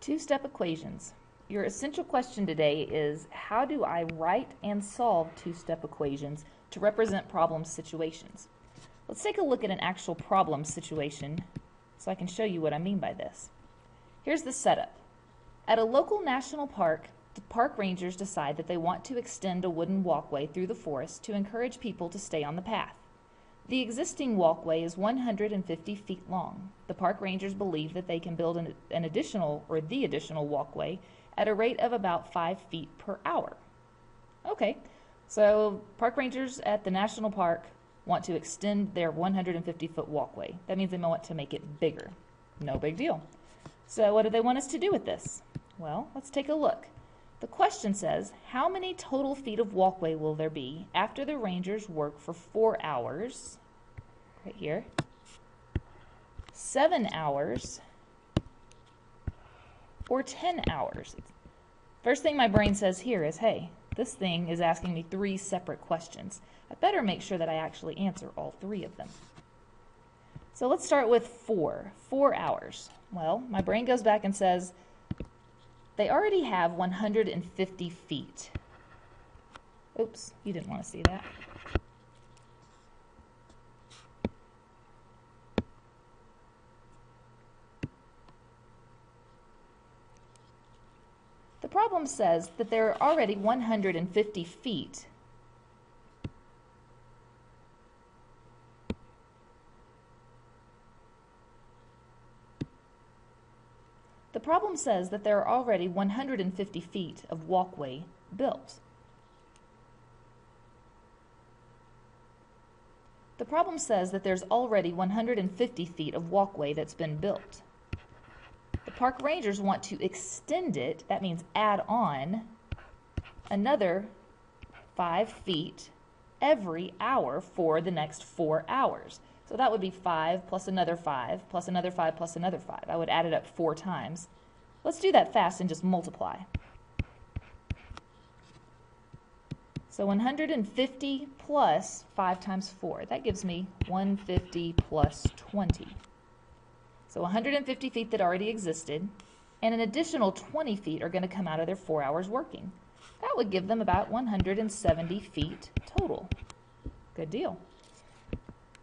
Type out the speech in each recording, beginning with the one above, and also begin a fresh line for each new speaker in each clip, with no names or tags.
Two-step equations. Your essential question today is, how do I write and solve two-step equations to represent problem situations? Let's take a look at an actual problem situation so I can show you what I mean by this. Here's the setup. At a local national park, the park rangers decide that they want to extend a wooden walkway through the forest to encourage people to stay on the path. The existing walkway is 150 feet long. The park rangers believe that they can build the additional walkway at a rate of about 5 feet per hour. Okay, so park rangers at the national park want to extend their 150-foot walkway. That means they want to make it bigger. No big deal. So what do they want us to do with this? Well, let's take a look. The question says, how many total feet of walkway will there be after the rangers work for 4 hours, right here, 7 hours, or 10 hours? First thing my brain says here is, hey, this thing is asking me 3 separate questions. I better make sure that I actually answer all 3 of them. So let's start with 4 hours. Well, my brain goes back and says, they already have 150 feet. Oops, you didn't want to see that. The problem says that there are already 150 feet. The problem says that there are already 150 feet of walkway built. The problem says that there's already 150 feet of walkway that's been built. The park rangers want to extend it, that means add on, another 5 feet every hour for the next 4 hours. So that would be 5 plus another 5 plus another 5 plus another 5. I would add it up 4 times. Let's do that fast and just multiply. So 150 plus 5 times 4. That gives me 150 plus 20. So 150 feet that already existed, and an additional 20 feet are going to come out of their 4 hours working. That would give them about 170 feet total. Good deal.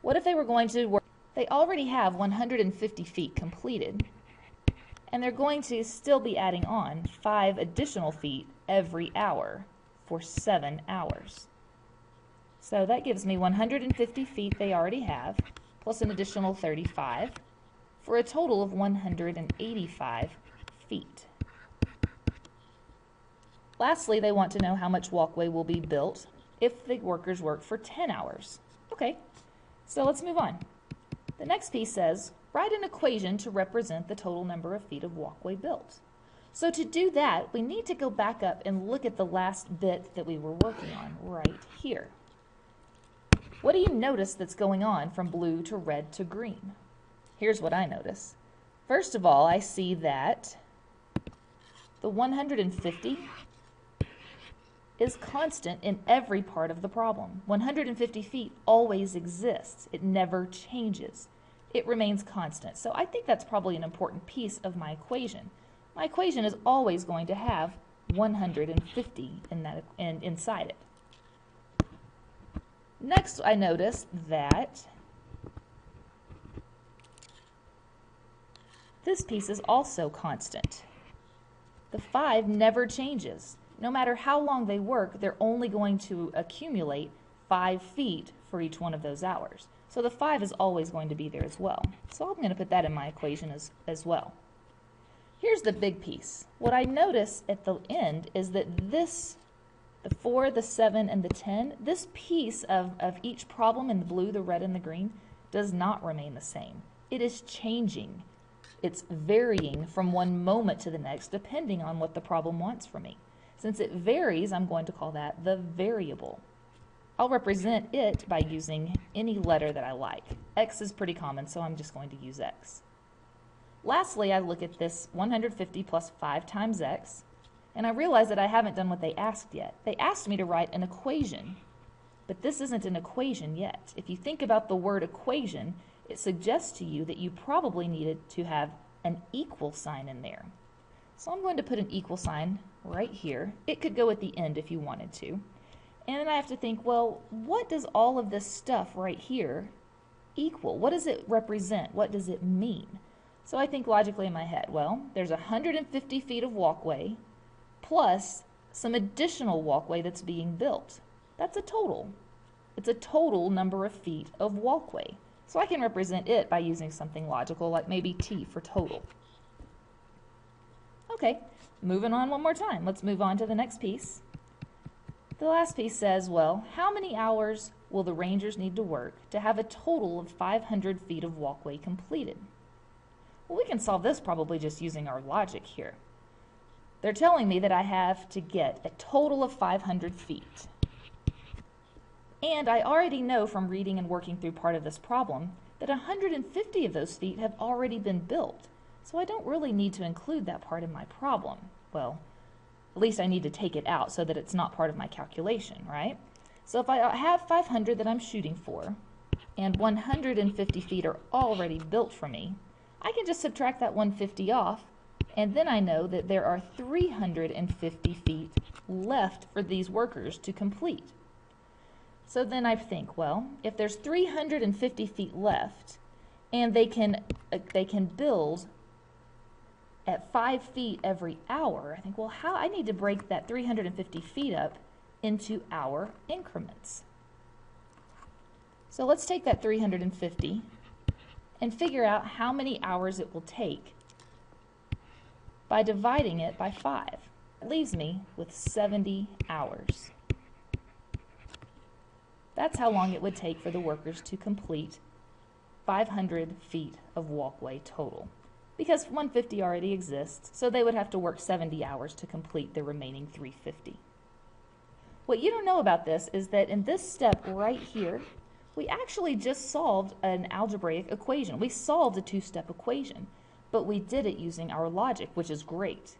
What if they were going to work? They already have 150 feet completed, and they're going to still be adding on 5 additional feet every hour for 7 hours. So that gives me 150 feet they already have, plus an additional 35, for a total of 185 feet. Lastly, they want to know how much walkway will be built if the workers work for 10 hours. Okay. So let's move on. The next piece says, write an equation to represent the total number of feet of walkway built. So to do that, we need to go back up and look at the last bit that we were working on right here. What do you notice that's going on from blue to red to green? Here's what I notice. First of all, I see that the 150 is constant in every part of the problem. 150 feet always exists. It never changes. It remains constant. So I think that's probably an important piece of my equation. My equation is always going to have 150 inside it. Next, I notice that this piece is also constant. The 5 never changes. No matter how long they work, they're only going to accumulate 5 feet for each one of those hours. So the 5 is always going to be there as well. So I'm going to put that in my equation as well. Here's the big piece. What I notice at the end is that this, the 4, the 7, and the 10, this piece of each problem in the blue, the red, and the green does not remain the same. It is changing. It's varying from one moment to the next depending on what the problem wants from me. Since it varies, I'm going to call that the variable. I'll represent it by using any letter that I like. X is pretty common, so I'm just going to use X. Lastly, I look at this 150 plus 5 times X, and I realize that I haven't done what they asked yet. They asked me to write an equation, but this isn't an equation yet. If you think about the word equation, it suggests to you that you probably needed to have an equal sign in there. So I'm going to put an equal sign right here. It could go at the end if you wanted to. And then I have to think, well, what does all of this stuff right here equal? What does it represent? What does it mean? So I think logically in my head, well, there's 150 feet of walkway plus some additional walkway that's being built. That's a total. It's a total number of feet of walkway. So I can represent it by using something logical like maybe T for total. Okay, moving on one more time. Let's move on to the next piece. The last piece says, well, how many hours will the rangers need to work to have a total of 500 feet of walkway completed? Well, we can solve this probably just using our logic here. They're telling me that I have to get a total of 500 feet. And I already know from reading and working through part of this problem that 150 of those feet have already been built. So I don't really need to include that part in my problem. Well, at least I need to take it out so that it's not part of my calculation, right? So if I have 500 that I'm shooting for, and 150 feet are already built for me, I can just subtract that 150 off, and then I know that there are 350 feet left for these workers to complete. So then I think, well, if there's 350 feet left, and they can build at 5 feet every hour, I think, well, how I need to break that 350 feet up into hour increments. So let's take that 350 and figure out how many hours it will take by dividing it by 5. It leaves me with 70 hours. That's how long it would take for the workers to complete 500 feet of walkway total. Because 150 already exists, so they would have to work 70 hours to complete the remaining 350. What you don't know about this is that in this step right here, we actually just solved an algebraic equation. We solved a two-step equation, but we did it using our logic, which is great.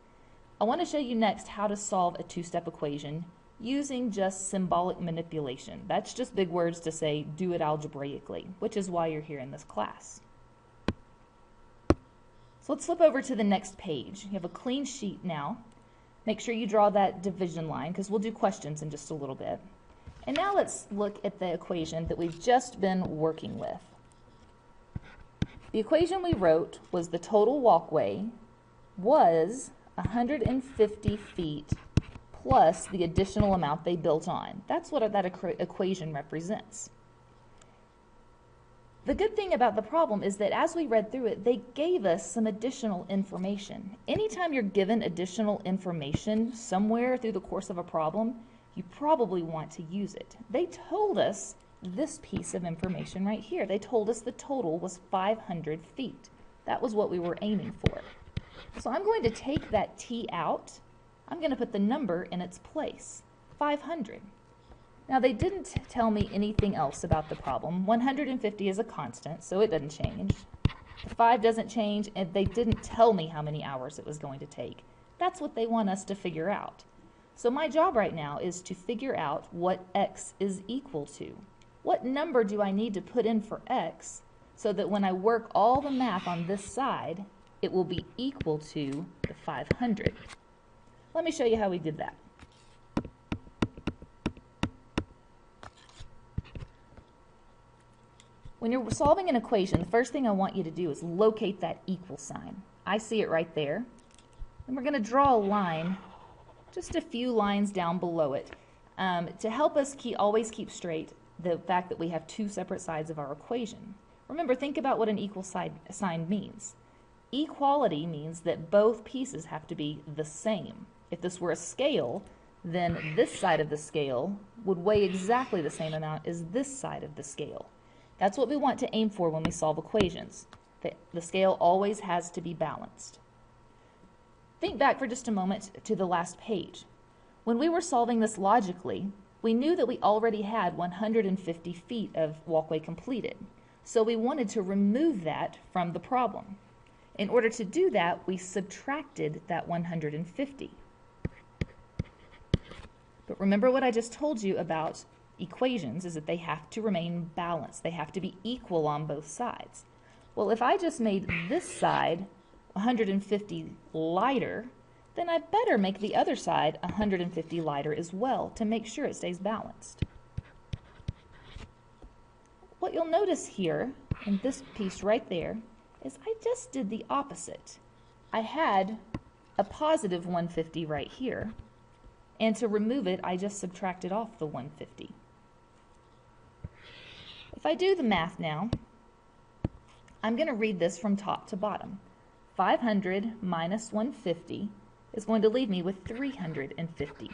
I want to show you next how to solve a two-step equation using just symbolic manipulation. That's just big words to say do it algebraically, which is why you're here in this class. So let's flip over to the next page. You have a clean sheet now. Make sure you draw that division line because we'll do questions in just a little bit. And now let's look at the equation that we've just been working with. The equation we wrote was the total walkway was 150 feet plus the additional amount they built on. That's what that equation represents. The good thing about the problem is that as we read through it, they gave us some additional information. Anytime you're given additional information somewhere through the course of a problem, you probably want to use it. They told us this piece of information right here. They told us the total was 500 feet. That was what we were aiming for. So I'm going to take that T out. I'm going to put the number in its place, 500. Now they didn't tell me anything else about the problem. 150 is a constant, so it doesn't change. The 5 doesn't change, and they didn't tell me how many hours it was going to take. That's what they want us to figure out. So my job right now is to figure out what x is equal to. What number do I need to put in for x so that when I work all the math on this side, it will be equal to the 500? Let me show you how we did that. When you're solving an equation, the first thing I want you to do is locate that equal sign. I see it right there. And we're going to draw a line, just a few lines down below it, to help us always keep straight the fact that we have two separate sides of our equation. Remember, think about what an equal sign means. Equality means that both pieces have to be the same. If this were a scale, then this side of the scale would weigh exactly the same amount as this side of the scale. That's what we want to aim for when we solve equations. The scale always has to be balanced. Think back for just a moment to the last page. When we were solving this logically, we knew that we already had 150 feet of walkway completed. So we wanted to remove that from the problem. In order to do that, we subtracted that 150. But remember what I just told you about equations is that they have to remain balanced. They have to be equal on both sides. Well, if I just made this side 150 lighter, then I better make the other side 150 lighter as well to make sure it stays balanced. What you'll notice here in this piece right there is I just did the opposite. I had a positive 150 right here, and to remove it, I just subtracted off the 150. If I do the math now, I'm going to read this from top to bottom. 500 minus 150 is going to leave me with 350.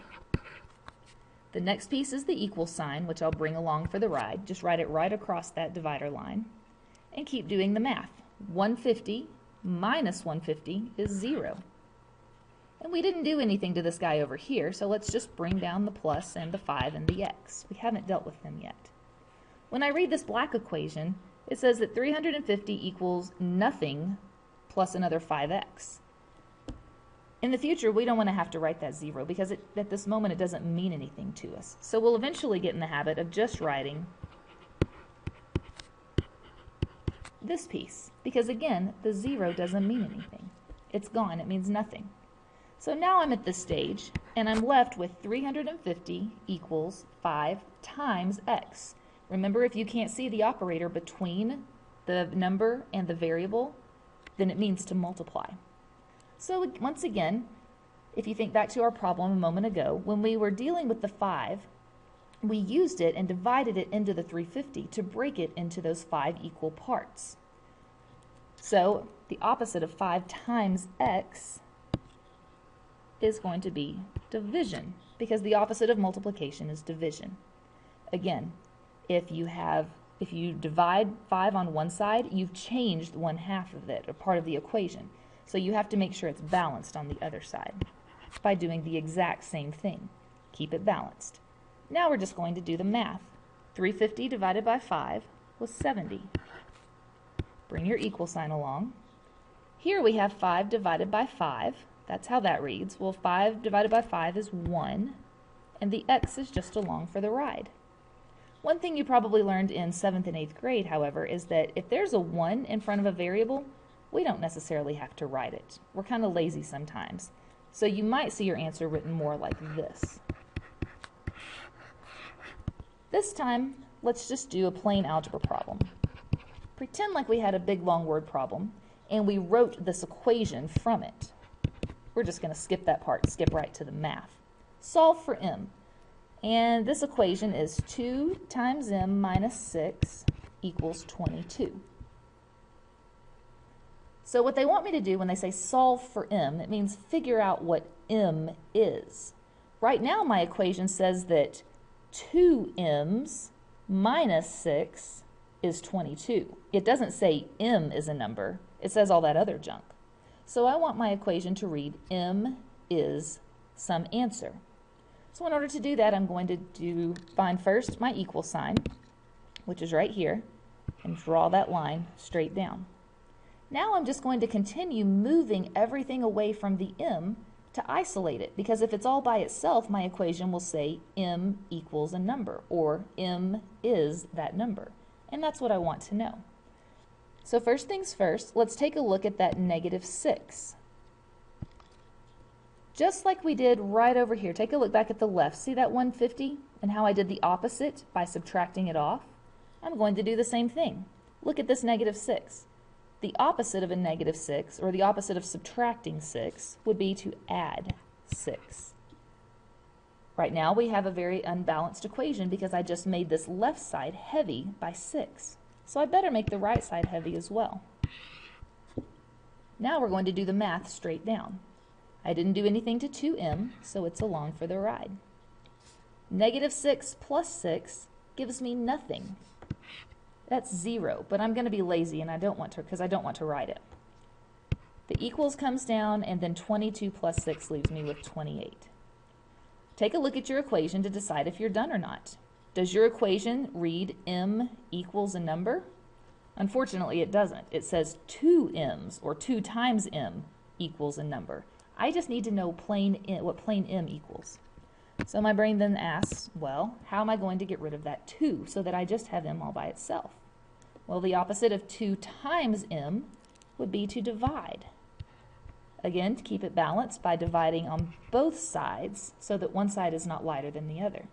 The next piece is the equal sign, which I'll bring along for the ride. Just write it right across that divider line and keep doing the math. 150 minus 150 is 0. And we didn't do anything to this guy over here, so let's just bring down the plus and the 5 and the x. We haven't dealt with them yet. When I read this black equation, it says that 350 equals nothing plus another 5x. In the future, we don't want to have to write that 0 because at this moment it doesn't mean anything to us. So we'll eventually get in the habit of just writing this piece because, again, the 0 doesn't mean anything. It's gone. It means nothing. So now I'm at this stage, and I'm left with 350 equals 5 times x. Remember, if you can't see the operator between the number and the variable, then it means to multiply. So once again, if you think back to our problem a moment ago, when we were dealing with the 5, we used it and divided it into the 350 to break it into those 5 equal parts. So the opposite of 5 times x is going to be division, because the opposite of multiplication is division. Again, if you divide 5 on one side, you've changed 1/2 of it, or part of the equation. So you have to make sure it's balanced on the other side by doing the exact same thing. Keep it balanced. Now we're just going to do the math. 350 divided by 5 was 70. Bring your equal sign along. Here we have 5 divided by 5. That's how that reads. Well, 5 divided by 5 is 1, and the x is just along for the ride. One thing you probably learned in 7th and 8th grade, however, is that if there's a 1 in front of a variable, we don't necessarily have to write it. We're kind of lazy sometimes. So you might see your answer written more like this. This time, let's just do a plain algebra problem. Pretend like we had a big long word problem, and we wrote this equation from it. We're just going to skip that part and skip right to the math. Solve for m. And this equation is 2 times m minus 6 equals 22. So what they want me to do when they say solve for m, it means figure out what m is. Right now my equation says that 2m's minus 6 is 22. It doesn't say m is a number. It says all that other junk. So I want my equation to read m is some answer. So in order to do that, I'm going to find first my equal sign, which is right here, and draw that line straight down. Now I'm just going to continue moving everything away from the m to isolate it, because if it's all by itself, my equation will say m equals a number, or m is that number. And that's what I want to know. So first things first, let's take a look at that -6. Just like we did right over here, take a look back at the left. See that 150 and how I did the opposite by subtracting it off? I'm going to do the same thing. Look at this -6. The opposite of a -6, or the opposite of subtracting 6, would be to add 6. Right now we have a very unbalanced equation because I just made this left side heavy by 6. So I better make the right side heavy as well. Now we're going to do the math straight down. I didn't do anything to 2m, so it's along for the ride. -6 plus 6 gives me nothing. That's 0, but I'm going to be lazy and I don't want to, because I don't want to write it. The equals comes down, and then 22 plus 6 leaves me with 28. Take a look at your equation to decide if you're done or not. Does your equation read m equals a number? Unfortunately, it doesn't. It says 2m's, or 2 times m, equals a number. I just need to know what plain m equals. So my brain then asks, well, how am I going to get rid of that 2 so that I just have m all by itself? Well, the opposite of 2 times m would be to divide. Again, to keep it balanced by dividing on both sides so that one side is not lighter than the other.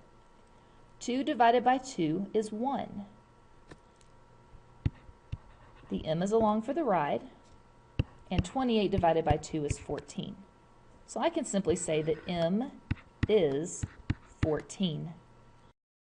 2 divided by 2 is 1. The M is along for the ride, and 28 divided by 2 is 14. So I can simply say that M is 14.